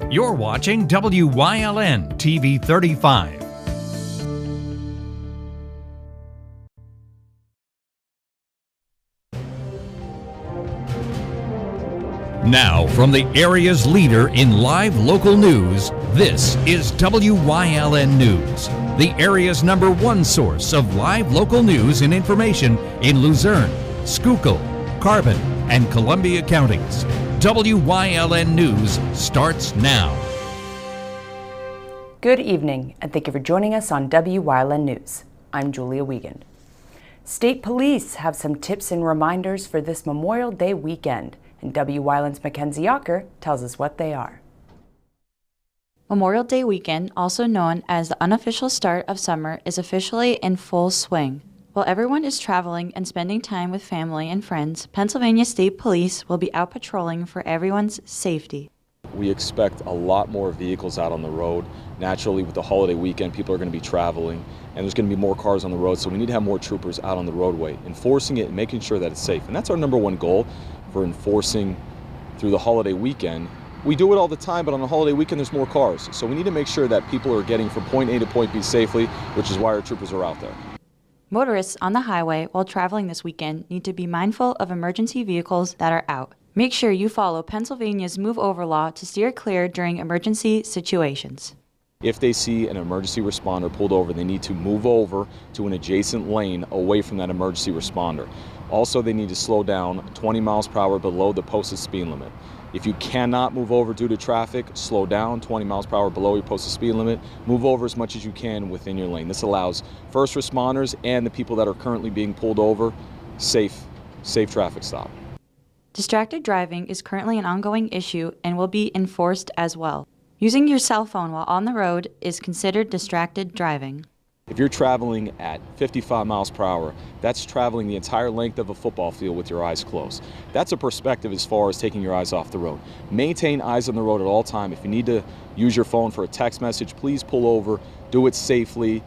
You're watching WYLN TV 35. Now, from the area's leader in live local news, this is WYLN News, the area's #1 source of live local news and information in Luzerne, Schuylkill, Carbon, and Columbia counties. WYLN News starts now. Good evening, and thank you for joining us on WYLN News. I'm Julia Wiegand. State Police have some tips and reminders for this Memorial Day weekend, and WYLN's Mackenzie Ocker tells us what they are. Memorial Day weekend, also known as the unofficial start of summer, is officially in full swing. While everyone is traveling and spending time with family and friends, Pennsylvania State Police will be out patrolling for everyone's safety. We expect a lot more vehicles out on the road. Naturally, with the holiday weekend, people are going to be traveling, and there's going to be more cars on the road, so we need to have more troopers out on the roadway, enforcing it and making sure that it's safe. And that's our #1 goal for enforcing through the holiday weekend. We do it all the time, but on the holiday weekend, there's more cars. So we need to make sure that people are getting from point A to point B safely, which is why our troopers are out there. Motorists on the highway while traveling this weekend need to be mindful of emergency vehicles that are out. Make sure you follow Pennsylvania's Move Over law to steer clear during emergency situations. If they see an emergency responder pulled over, they need to move over to an adjacent lane away from that emergency responder. Also, they need to slow down 20 miles per hour below the posted speed limit. If you cannot move over due to traffic, slow down 20 miles per hour below your posted speed limit. Move over as much as you can within your lane. This allows first responders and the people that are currently being pulled over safe traffic stop. Distracted driving is currently an ongoing issue and will be enforced as well. Using your cell phone while on the road is considered distracted driving. If you're traveling at 55 miles per hour, that's traveling the entire length of a football field with your eyes closed. That's a perspective as far as taking your eyes off the road. Maintain eyes on the road at all time. If you need to use your phone for a text message, please pull over, do it safely.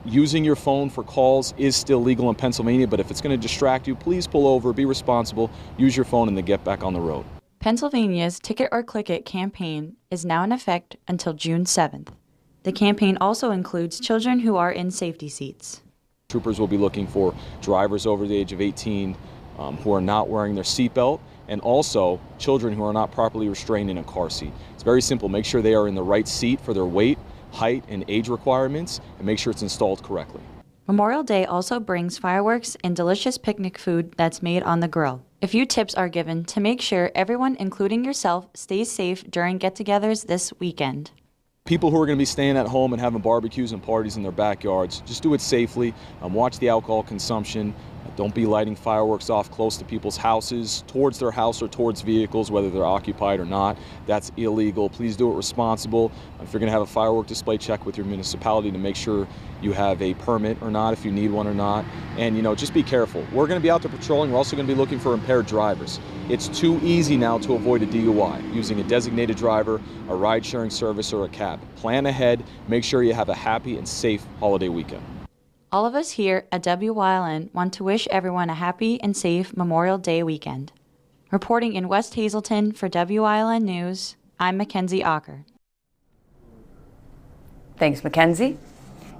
Using your phone for calls is still legal in Pennsylvania, but if it's going to distract you, please pull over, be responsible, use your phone, and then get back on the road. Pennsylvania's Ticket or Click It campaign is now in effect until June 7th. The campaign also includes children who are in safety seats. Troopers will be looking for drivers over the age of 18 who are not wearing their seatbelt, and also children who are not properly restrained in a car seat. It's very simple. Make sure they are in the right seat for their weight, height, and age requirements, and make sure it's installed correctly. Memorial Day also brings fireworks and delicious picnic food that's made on the grill. A few tips are given to make sure everyone, including yourself, stays safe during get-togethers this weekend. People who are going to be staying at home and having barbecues and parties in their backyards, just do it safely. Watch the alcohol consumption. Don't be lighting fireworks off close to people's houses, towards their house or towards vehicles, whether they're occupied or not. That's illegal. Please do it responsible. If you're going to have a firework display, check with your municipality to make sure you have a permit or not, if you need one or not. And, just be careful. We're going to be out there patrolling. We're also going to be looking for impaired drivers. It's too easy now to avoid a DUI using a designated driver, a ride-sharing service, or a cab. Plan ahead. Make sure you have a happy and safe holiday weekend. All of us here at WYLN want to wish everyone a happy and safe Memorial Day weekend. Reporting in West Hazelton for WYLN News, I'm Mackenzie Ocker. Thanks, Mackenzie.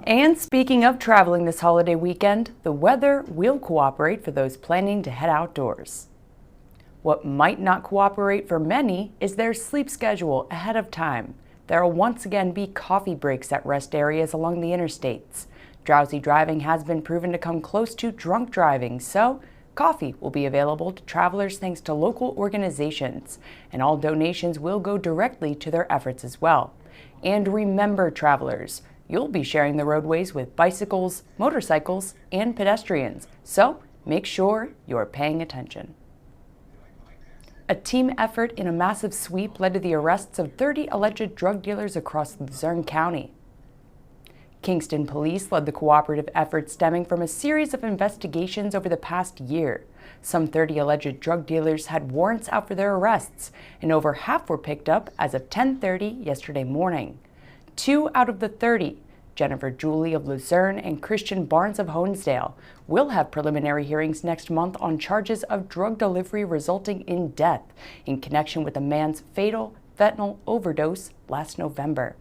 And speaking of traveling this holiday weekend, the weather will cooperate for those planning to head outdoors. What might not cooperate for many is their sleep schedule ahead of time. There will once again be coffee breaks at rest areas along the interstates. Drowsy driving has been proven to come close to drunk driving, so coffee will be available to travelers thanks to local organizations, and all donations will go directly to their efforts as well. And remember, travelers, you'll be sharing the roadways with bicycles, motorcycles, and pedestrians, so make sure you're paying attention. A team effort in a massive sweep led to the arrests of 30 alleged drug dealers across Luzerne County. Kingston police led the cooperative effort stemming from a series of investigations over the past year. Some 30 alleged drug dealers had warrants out for their arrests, and over half were picked up as of 10:30 yesterday morning. 2 out of the 30, Jennifer Julie of Luzerne and Christian Barnes of Honesdale, will have preliminary hearings next month on charges of drug delivery resulting in death in connection with the man's fatal fentanyl overdose last November.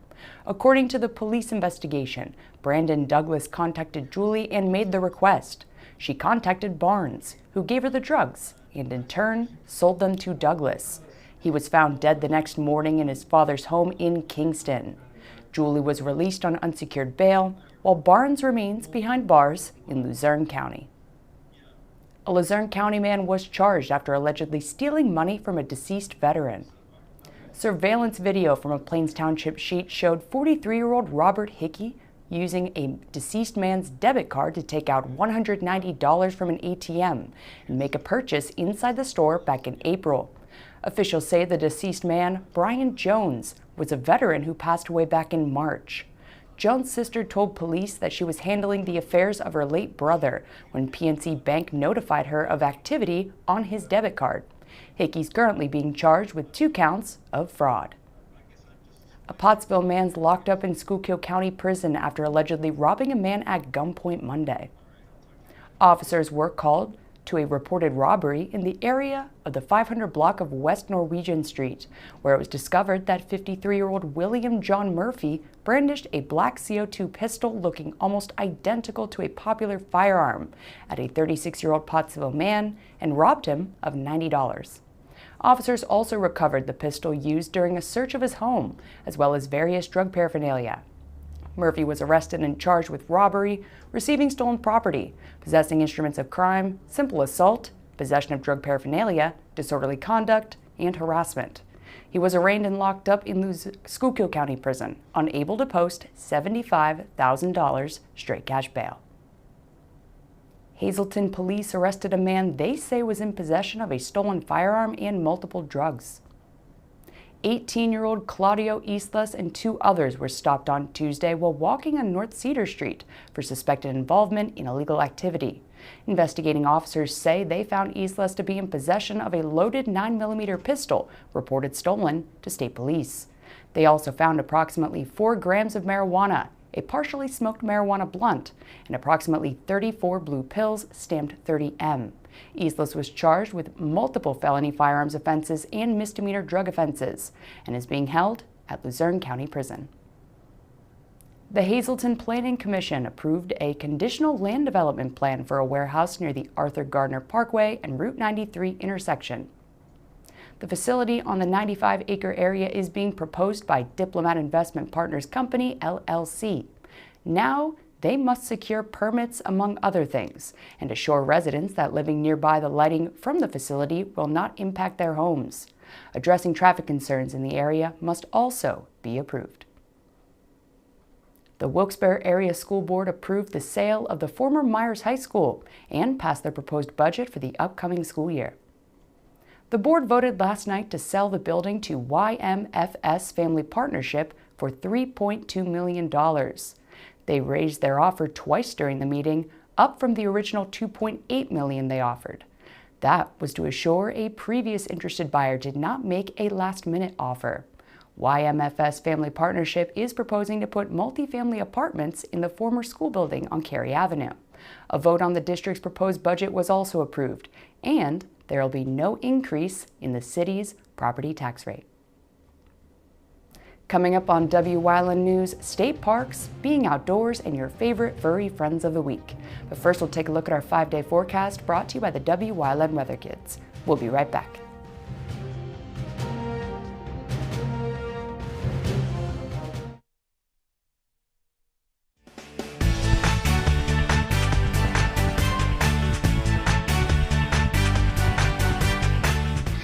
According to the police investigation, Brandon Douglas contacted Julie and made the request. She contacted Barnes, who gave her the drugs, and in turn sold them to Douglas. He was found dead the next morning in his father's home in Kingston. Julie was released on unsecured bail, while Barnes remains behind bars in Luzerne County. A Luzerne County man was charged after allegedly stealing money from a deceased veteran. Surveillance video from a Plains Township sheet showed 43-year-old Robert Hickey using a deceased man's debit card to take out $190 from an ATM and make a purchase inside the store back in April. Officials say the deceased man, Brian Jones, was a veteran who passed away back in March. Jones' sister told police that she was handling the affairs of her late brother when PNC Bank notified her of activity on his debit card. Hickey's currently being charged with 2 counts of fraud. A Pottsville man's locked up in Schuylkill County Prison after allegedly robbing a man at gunpoint Monday. Officers were called to a reported robbery in the area of the 500 block of West Norwegian Street, where it was discovered that 53-year-old William John Murphy brandished a black CO2 pistol looking almost identical to a popular firearm at a 36-year-old Pottsville man and robbed him of $90. Officers also recovered the pistol used during a search of his home, as well as various drug paraphernalia. Murphy was arrested and charged with robbery, receiving stolen property, possessing instruments of crime, simple assault, possession of drug paraphernalia, disorderly conduct, and harassment. He was arraigned and locked up in Schuylkill County Prison, unable to post $75,000 straight cash bail. Hazelton police arrested a man they say was in possession of a stolen firearm and multiple drugs. 18-year-old Claudio Islas and 2 others were stopped on Tuesday while walking on North Cedar Street for suspected involvement in illegal activity. Investigating officers say they found Islas to be in possession of a loaded 9mm pistol reported stolen to state police. They also found approximately 4 grams of marijuana, a partially smoked marijuana blunt, and approximately 34 blue pills stamped 30M. Islas was charged with multiple felony firearms offenses and misdemeanor drug offenses and is being held at Luzerne County Prison. The Hazelton Planning Commission approved a conditional land development plan for a warehouse near the Arthur Gardner Parkway and Route 93 intersection. The facility on the 95-acre area is being proposed by Diplomat Investment Partners Company, LLC. Now, they must secure permits, among other things, and assure residents that living nearby the lighting from the facility will not impact their homes. Addressing traffic concerns in the area must also be approved. The Wilkes-Barre Area School Board approved the sale of the former Myers High School and passed their proposed budget for the upcoming school year. The board voted last night to sell the building to YMFS Family Partnership for $3.2 million. They raised their offer twice during the meeting, up from the original $2.8 million they offered. That was to assure a previous interested buyer did not make a last-minute offer. YMFS Family Partnership is proposing to put multifamily apartments in the former school building on Cary Avenue. A vote on the district's proposed budget was also approved, and there will be no increase in the city's property tax rate. Coming up on Wyln News, state parks, being outdoors, and your favorite furry friends of the week. But first, we'll take a look at our 5-day forecast brought to you by the Wyln Weather Kids. We'll be right back.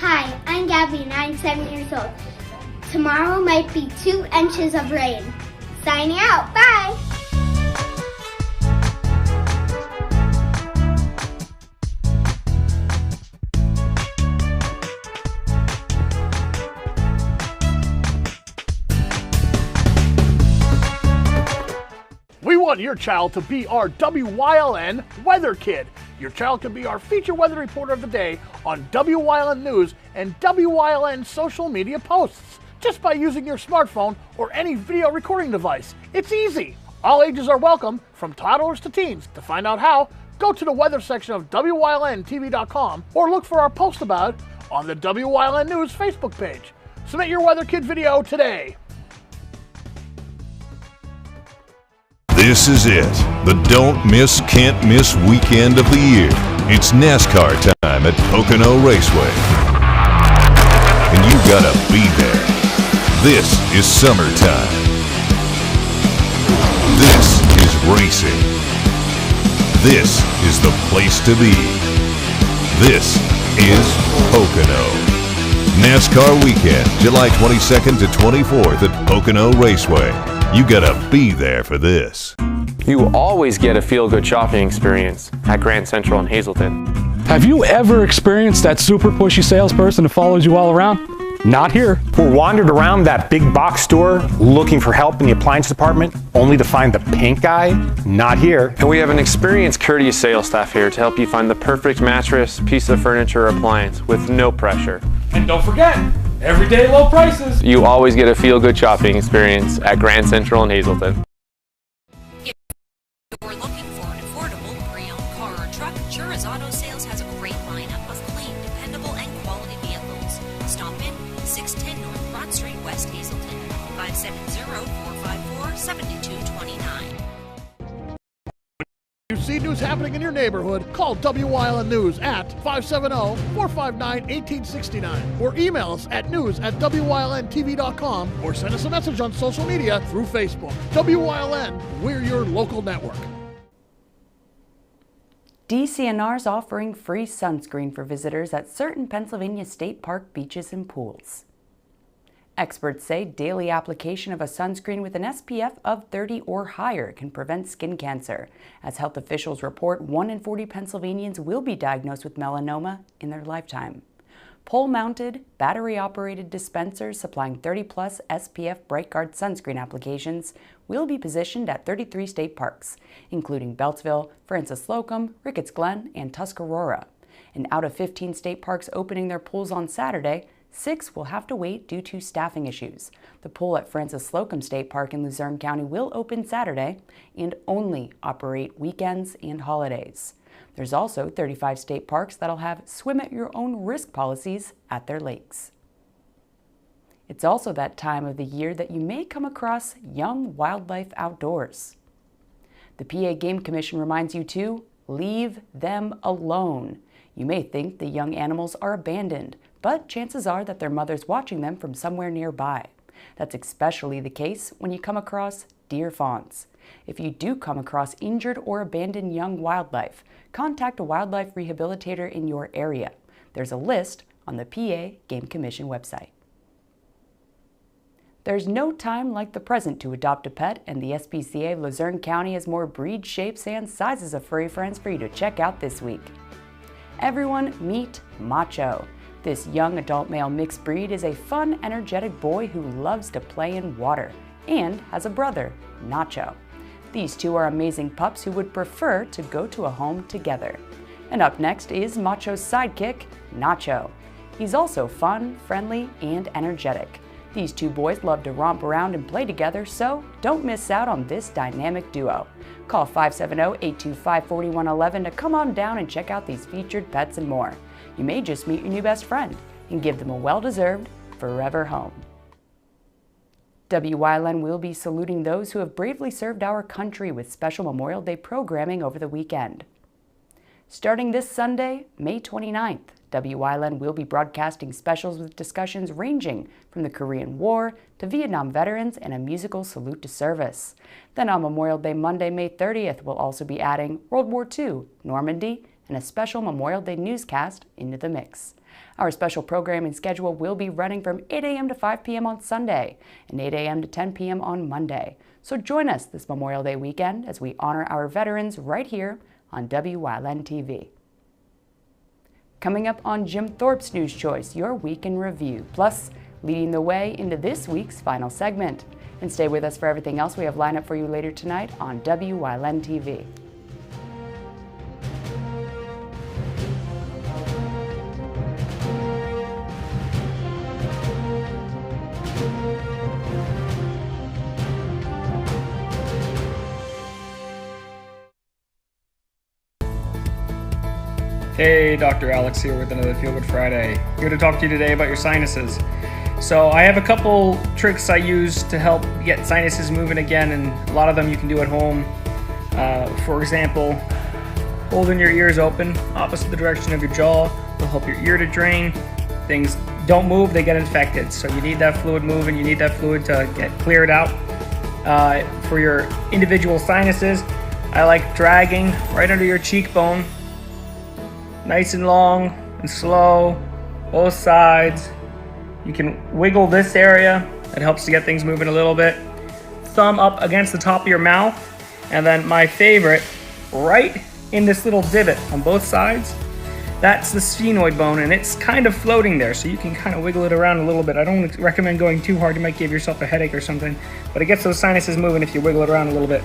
Hi, I'm Gabby and I'm 7 years old. Tomorrow might be 2 inches of rain. Signing out. Bye. We want your child to be our WYLN Weather Kid. Your child can be our feature weather reporter of the day on WYLN News and WYLN social media posts, just by using your smartphone or any video recording device. It's easy. All ages are welcome, from toddlers to teens. To find out how, go to the weather section of WYLNTV.com or look for our post about it on the WYLN News Facebook page. Submit your Weather Kid video today. This is it. The don't miss, can't miss weekend of the year. It's NASCAR time at Pocono Raceway. And you gotta be there. This is summertime. This is racing. This is the place to be. This is Pocono. NASCAR weekend, July 22nd to 24th at Pocono Raceway. You gotta be there for this. You always get a feel-good shopping experience at Grand Central in Hazelton. Have you ever experienced that super pushy salesperson who follows you all around? Not here. Or wandered around that big box store looking for help in the appliance department, only to find the pink guy? Not here. And we have an experienced, courteous sales staff here to help you find the perfect mattress, piece of furniture, or appliance with no pressure. And don't forget, everyday low prices. You always get a feel-good shopping experience at Grand Central in Hazelton. If you're looking for an affordable pre-owned car or truck, Chura's Auto Sales has a great lineup of clean, dependable, and quality vehicles. Stop in 610 North Broad Street, West Hazelton, 570-454-7229. You see news happening in your neighborhood, call Wyln News at 570-459-1869 or email us at news@wylntv.com or send us a message on social media through Facebook. Wyln, we're your local network. DCNR is offering free sunscreen for visitors at certain Pennsylvania state park beaches and pools. Experts say daily application of a sunscreen with an SPF of 30 or higher can prevent skin cancer, as health officials report 1 in 40 Pennsylvanians will be diagnosed with melanoma in their lifetime. Pole-mounted, battery-operated dispensers supplying 30-plus SPF BrightGuard sunscreen applications will be positioned at 33 state parks, including Beltsville, Francis Slocum, Ricketts Glen, and Tuscarora. And out of 15 state parks opening their pools on Saturday, 6 will have to wait due to staffing issues. The pool at Francis Slocum State Park in Luzerne County will open Saturday and only operate weekends and holidays. There's also 35 state parks that'll have swim at your own risk policies at their lakes. It's also that time of the year that you may come across young wildlife outdoors. The PA Game Commission reminds you to leave them alone. You may think the young animals are abandoned, but chances are that their mother's watching them from somewhere nearby. That's especially the case when you come across deer fawns. If you do come across injured or abandoned young wildlife, contact a wildlife rehabilitator in your area. There's a list on the PA Game Commission website. There's no time like the present to adopt a pet, and the SPCA of Luzerne County has more breeds, shapes, and sizes of furry friends for you to check out this week. Everyone meet Macho. This young adult male mixed breed is a fun, energetic boy who loves to play in water and has a brother, Nacho. These two are amazing pups who would prefer to go to a home together. And up next is Macho's sidekick, Nacho. He's also fun, friendly, and energetic. These two boys love to romp around and play together, so don't miss out on this dynamic duo. Call 570-825-4111 to come on down and check out these featured pets and more. You may just meet your new best friend and give them a well-deserved forever home. Wyln will be saluting those who have bravely served our country with special Memorial Day programming over the weekend. Starting this Sunday, May 29th, Wyln will be broadcasting specials with discussions ranging from the Korean War to Vietnam veterans and a musical salute to service. Then on Memorial Day Monday, May 30th, we'll also be adding World War II, Normandy, and a special Memorial Day newscast into the mix. Our special programming schedule will be running from 8 a.m. to 5 p.m. on Sunday and 8 a.m. to 10 p.m. on Monday. So join us this Memorial Day weekend as we honor our veterans right here on Wyln TV. Coming up on Jim Thorpe's News Choice, your week in review, plus leading the way into this week's final segment. And stay with us for everything else we have lined up for you later tonight on Wyln TV. Hey, Dr. Alex here with another Feel Good Friday. Here to talk to you today about your sinuses. So I have a couple tricks I use to help get sinuses moving again, and a lot of them you can do at home. For example, holding your ears open opposite the direction of your jaw will help your ear to drain. Things don't move, they get infected. So you need that fluid moving, you need that fluid to get cleared out. For your individual sinuses, I like dragging right under your cheekbone. Nice and long and slow, both sides. You can wiggle this area, that helps to get things moving a little bit. Thumb up against the top of your mouth, and then my favorite, right in this little divot on both sides, that's the sphenoid bone, and it's kind of floating there, so you can kind of wiggle it around a little bit. I don't recommend going too hard, you might give yourself a headache or something, but it gets those sinuses moving if you wiggle it around a little bit,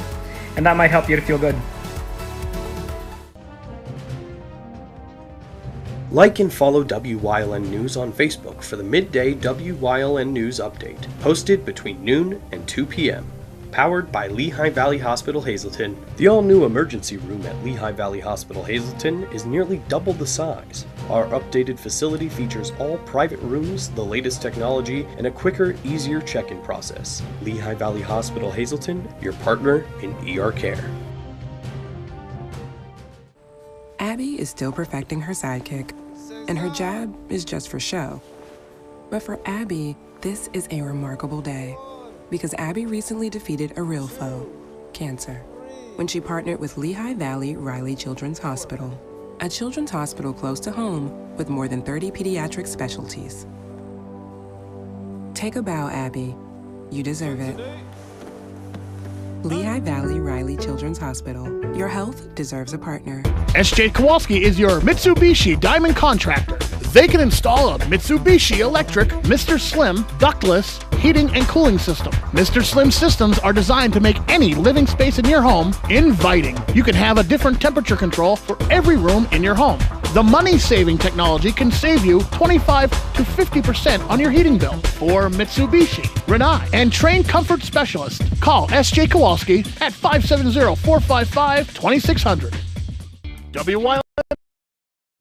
and that might help you to feel good. Like and follow WYLN News on Facebook for the midday WYLN News update, posted between noon and 2 p.m. Powered by Lehigh Valley Hospital Hazelton, the all-new emergency room at Lehigh Valley Hospital Hazelton is nearly double the size. Our updated facility features all private rooms, the latest technology, and a quicker, easier check-in process. Lehigh Valley Hospital Hazelton, your partner in ER care. Abby is still perfecting her sidekick, and her jab is just for show. But for Abby, this is a remarkable day, because Abby recently defeated a real foe, cancer, when she partnered with Lehigh Valley Riley Children's Hospital, a children's hospital close to home with more than 30 pediatric specialties. Take a bow, Abby. You deserve it. Lehigh Valley Riley Children's Hospital. Your health deserves a partner. SJ Kowalski is your Mitsubishi Diamond contractor. They can install a Mitsubishi electric Mr. Slim ductless heating and cooling system. Mr. Slim systems are designed to make any living space in your home inviting. You can have a different temperature control for every room in your home. The money-saving technology can save you 25 to 50% on your heating bill. For Mitsubishi, Renai, and trained comfort specialists, call SJ Kowalski at 570-455-2600. WYLN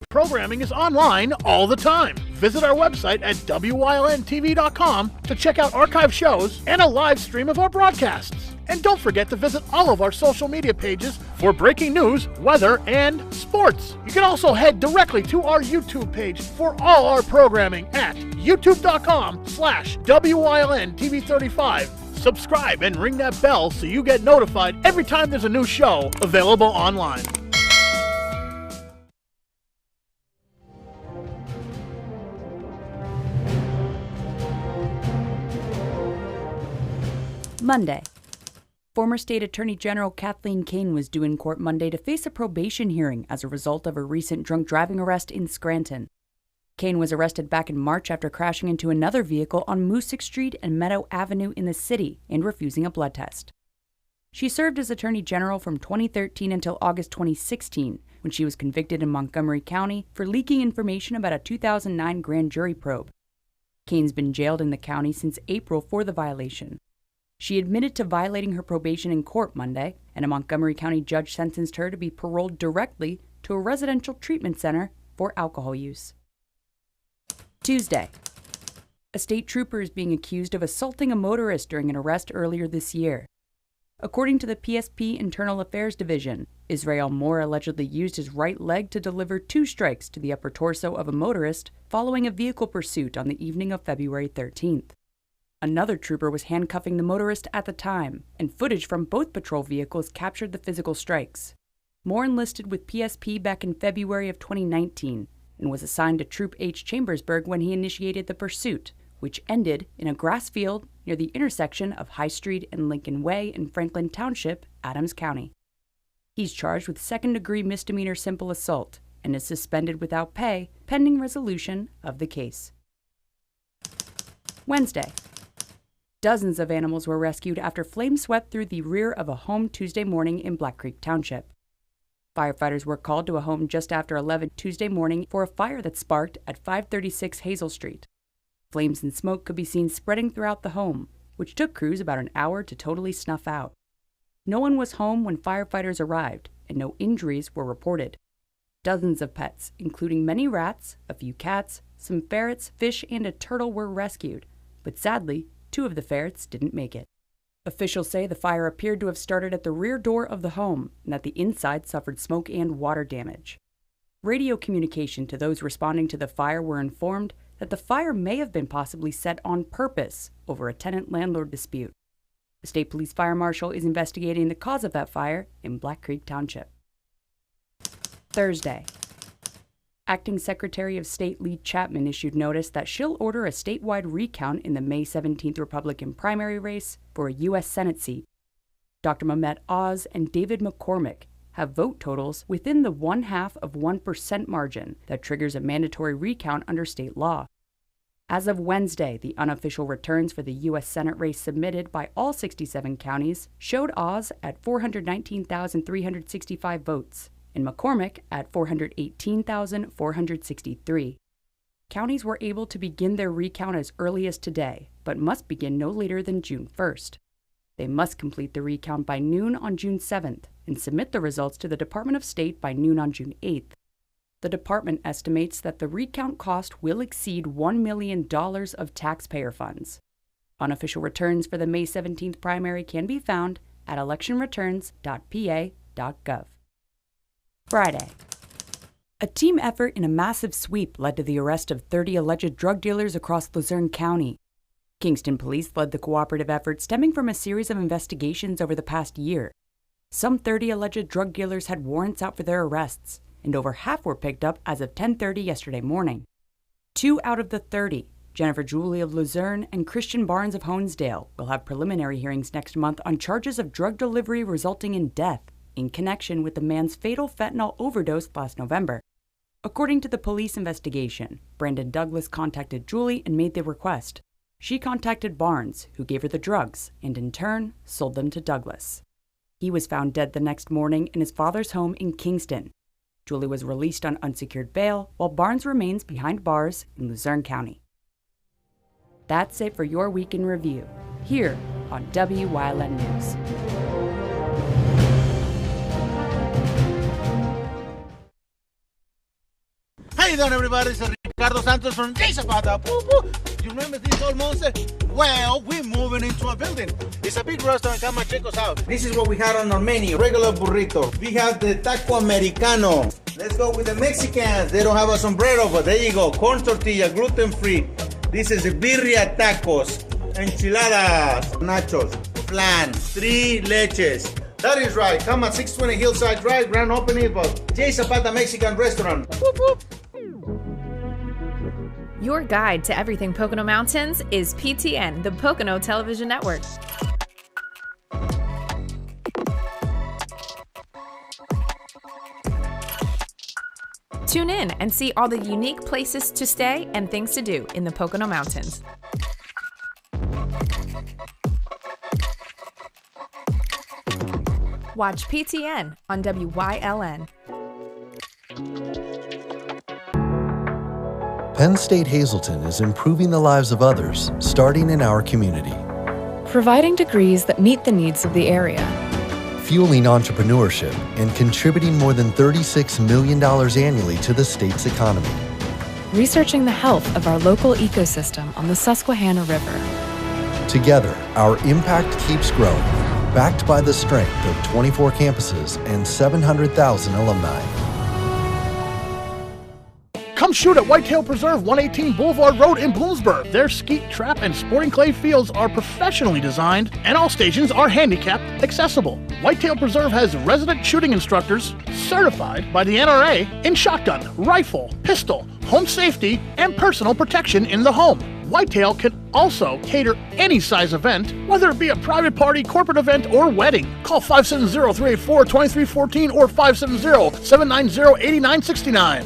programming is online all the time. Visit our website at WYLNTV.com to check out archive shows and a live stream of our broadcasts. And don't forget to visit all of our social media pages for breaking news, weather, and sports. You can also head directly to our YouTube page for all our programming at youtube.com/WYLNTV35. Subscribe and ring that bell so you get notified every time there's a new show available online. Monday. Former State Attorney General Kathleen Kane was due in court Monday to face a probation hearing as a result of a recent drunk driving arrest in Scranton. Kane was arrested back in March after crashing into another vehicle on Moosic Street and Meadow Avenue in the city and refusing a blood test. She served as Attorney General from 2013 until August 2016, when she was convicted in Montgomery County for leaking information about a 2009 grand jury probe. Kane's been jailed in the county since April for the violation. She admitted to violating her probation in court Monday, and a Montgomery County judge sentenced her to be paroled directly to a residential treatment center for alcohol use. Tuesday. A state trooper is being accused of assaulting a motorist during an arrest earlier this year. According to the PSP Internal Affairs Division, Israel Moore allegedly used his right leg to deliver 2 strikes to the upper torso of a motorist following a vehicle pursuit on the evening of February 13th. Another trooper was handcuffing the motorist at the time, and footage from both patrol vehicles captured the physical strikes. Moore enlisted with PSP back in February of 2019 and was assigned to Troop H Chambersburg when he initiated the pursuit, which ended in a grass field near the intersection of High Street and Lincoln Way in Franklin Township, Adams County. He's charged with second-degree misdemeanor simple assault and is suspended without pay pending resolution of the case. Wednesday. Dozens of animals were rescued after flames swept through the rear of a home Tuesday morning in Black Creek Township. Firefighters were called to a home just after 11 Tuesday morning for a fire that sparked at 536 Hazel Street. Flames and smoke could be seen spreading throughout the home, which took crews about an hour to totally snuff out. No one was home when firefighters arrived, and no injuries were reported. Dozens of pets, including many rats, a few cats, some ferrets, fish, and a turtle were rescued, but sadly, 2 of the ferrets didn't make it. Officials say the fire appeared to have started at the rear door of the home and that the inside suffered smoke and water damage. Radio communication to those responding to the fire were informed that the fire may have been possibly set on purpose over a tenant-landlord dispute. The state police fire marshal is investigating the cause of that fire in Black Creek Township. Thursday. Acting Secretary of State Lee Chapman issued notice that she'll order a statewide recount in the May 17th Republican primary race for a U.S. Senate seat. Dr. Mehmet Oz and David McCormick have vote totals within the 0.5% margin that triggers a mandatory recount under state law. As of Wednesday, the unofficial returns for the U.S. Senate race submitted by all 67 counties showed Oz at 419,365 votes and McCormick at 418,463. Counties were able to begin their recount as early as today, but must begin no later than June 1st. They must complete the recount by noon on June 7th and submit the results to the Department of State by noon on June 8th. The department estimates that the recount cost will exceed $1 million of taxpayer funds. Unofficial returns for the May 17th primary can be found at electionreturns.pa.gov. Friday. A team effort in a massive sweep led to the arrest of 30 alleged drug dealers across Luzerne County. Kingston police led the cooperative effort stemming from a series of investigations over the past year. Some 30 alleged drug dealers had warrants out for their arrests, and over half were picked up as of 10:30 yesterday morning. 2 out of the 30, Jennifer Julie of Luzerne and Christian Barnes of Honesdale, will have preliminary hearings next month on charges of drug delivery resulting in death in connection with the man's fatal fentanyl overdose last November. According to the police investigation, Brandon Douglas contacted Julie and made the request. She contacted Barnes, who gave her the drugs, and in turn, sold them to Douglas. He was found dead the next morning in his father's home in Kingston. Julie was released on unsecured bail, while Barnes remains behind bars in Luzerne County. That's it for your week in review, here on WYLN News. How you doing, everybody? It's Ricardo Santos from J Zapata. You remember this old monster? Well, we're moving into a building. It's a big restaurant. Come and check us out. This is what we had on our menu. Regular burrito. We have the taco americano. Let's go with the Mexicans. They don't have a sombrero, but there you go. Corn tortilla, gluten-free. This is the birria tacos, enchiladas, nachos, flan, 3 leches. That is right. Come at 620 Hillside Drive, grand opening of J Zapata Mexican Restaurant. Whoop, whoop. Your guide to everything Pocono Mountains is PTN, the Pocono Television Network. Tune in and see all the unique places to stay and things to do in the Pocono Mountains. Watch PTN on WYLN. Penn State Hazelton is improving the lives of others, starting in our community. Providing degrees that meet the needs of the area. Fueling entrepreneurship and contributing more than $36 million annually to the state's economy. Researching the health of our local ecosystem on the Susquehanna River. Together, our impact keeps growing, backed by the strength of 24 campuses and 700,000 alumni. Come shoot at Whitetail Preserve, 118 Boulevard Road in Bloomsburg. Their skeet, trap, and sporting clay fields are professionally designed, and all stations are handicapped accessible. Whitetail Preserve has resident shooting instructors certified by the NRA in shotgun, rifle, pistol, home safety, and personal protection in the home. Whitetail can also cater any size event, whether it be a private party, corporate event, or wedding. Call 570-384-2314 or 570-790-8969.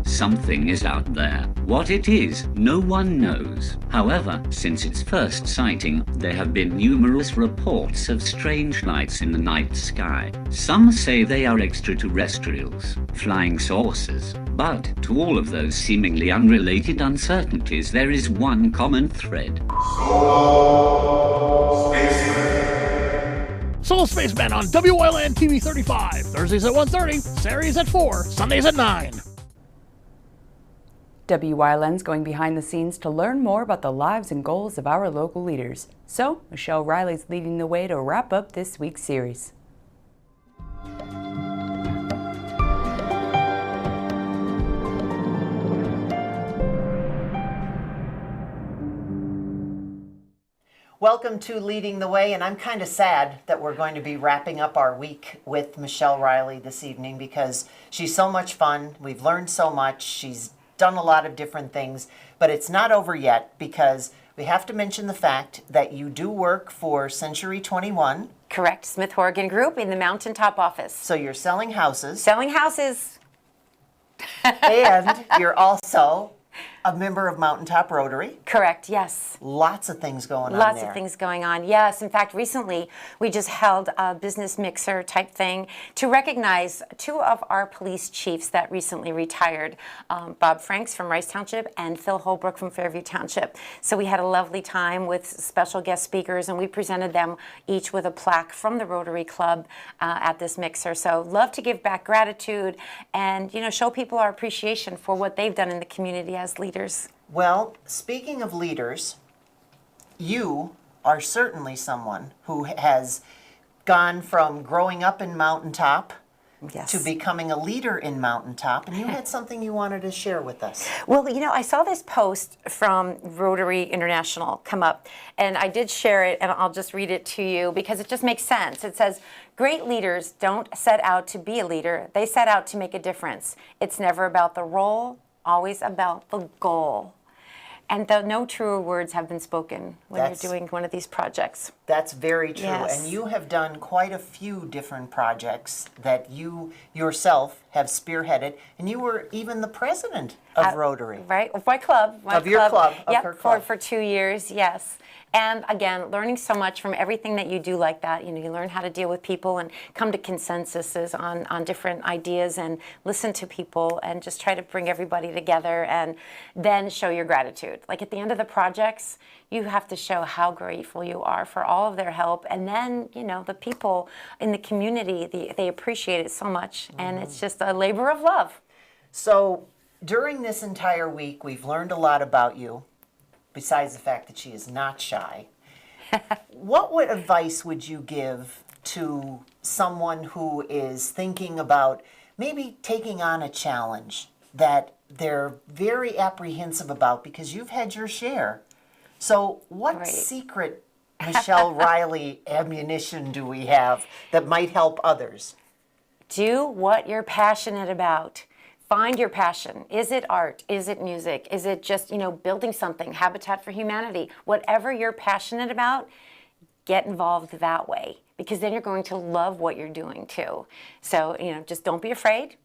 Something is out there. What it is, no one knows. However, since its first sighting, there have been numerous reports of strange lights in the night sky. Some say they are extraterrestrials, flying saucers. But to all of those seemingly unrelated uncertainties, there is one common thread. Solo Spaceman on WYLN TV 35. Thursdays at 1:30, Saturdays at 4, Sundays at 9. WYLN's going behind the scenes to learn more about the lives and goals of our local leaders. So, Michelle Riley's leading the way to wrap up this week's series. Welcome to Leading the Way, and I'm kind of sad that we're going to be wrapping up our week with Michelle Riley this evening because she's so much fun. We've learned so much. She's done a lot of different things, but it's not over yet because we have to mention the fact that you do work for Century 21. Correct, Smith Horgan Group in the Mountaintop office. So you're selling houses. Selling houses. And you're also a member of Mountaintop Rotary. Correct, yes. Lots of things going on Lots there. of things going on, yes. In fact, recently we just held a business mixer type thing to recognize two of our police chiefs that recently retired, Bob Franks from Rice Township and Phil Holbrook from Fairview Township. So we had a lovely time with special guest speakers, and we presented them each with a plaque from the Rotary Club at this mixer. So love to give back gratitude and, you know, show people our appreciation for what they've done in the community as leaders. Well, speaking of leaders, you are certainly someone who has gone from growing up in Mountaintop to becoming a leader in Mountaintop, and you had something you wanted to share with us. Well, you know, I saw this post from Rotary International come up, and I did share it, and I'll just read it to you because it just makes sense. It says, "Great leaders don't set out to be a leader, they set out to make a difference. It's never about the role, always about the goal." And no truer words have been spoken when you're doing one of these projects. That's very true. Yes. And you have done quite a few different projects that you yourself have spearheaded, and you were even the president of Rotary. Right, of my club. Of your club, of yep, her club. For 2 years, yes. And again, learning so much from everything that you do like that. You know, you learn how to deal with people and come to consensuses on different ideas and listen to people and just try to bring everybody together and then show your gratitude. Like at the end of the projects, you have to show how grateful you are for all of their help. And then, you know, the people in the community, they appreciate it so much. And it's just a labor of love. So during this entire week, we've learned a lot about you. Besides the fact that she is not shy, what advice would you give to someone who is thinking about maybe taking on a challenge that they're very apprehensive about because you've had your share? So what secret Michelle Riley ammunition do we have that might help others? Do what you're passionate about. Find your passion. Is it art? Is it music? Is it just, you know, building something, Habitat for Humanity? Whatever you're passionate about, get involved that way because then you're going to love what you're doing too. So, you know, just don't be afraid.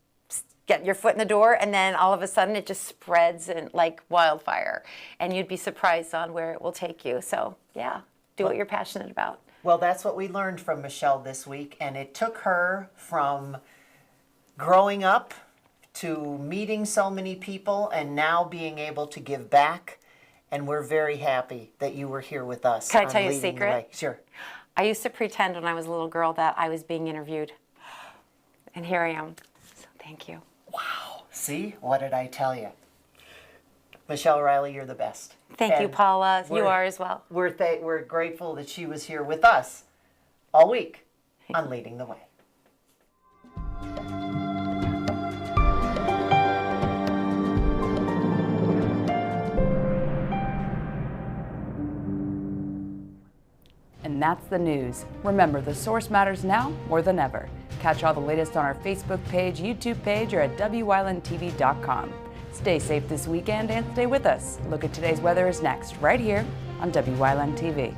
Get your foot in the door and then all of a sudden it just spreads like wildfire and you'd be surprised on where it will take you. So, yeah, do what you're passionate about. Well, that's what we learned from Michelle this week, and it took her from growing up to meeting so many people and now being able to give back. And we're very happy that you were here with us. Can I tell you a secret? Sure. I used to pretend when I was a little girl that I was being interviewed. And here I am. So thank you. Wow. See? What did I tell you? Michelle Riley, you're the best. Thank you, Paula. You are as well. We're grateful that she was here with us all week on Leading the Way. And that's the news. Remember, the source matters now more than ever. Catch all the latest on our Facebook page, YouTube page, or at WYLNTV.com. Stay safe this weekend and stay with us. Look at today's weather is next, right here on WYLN TV.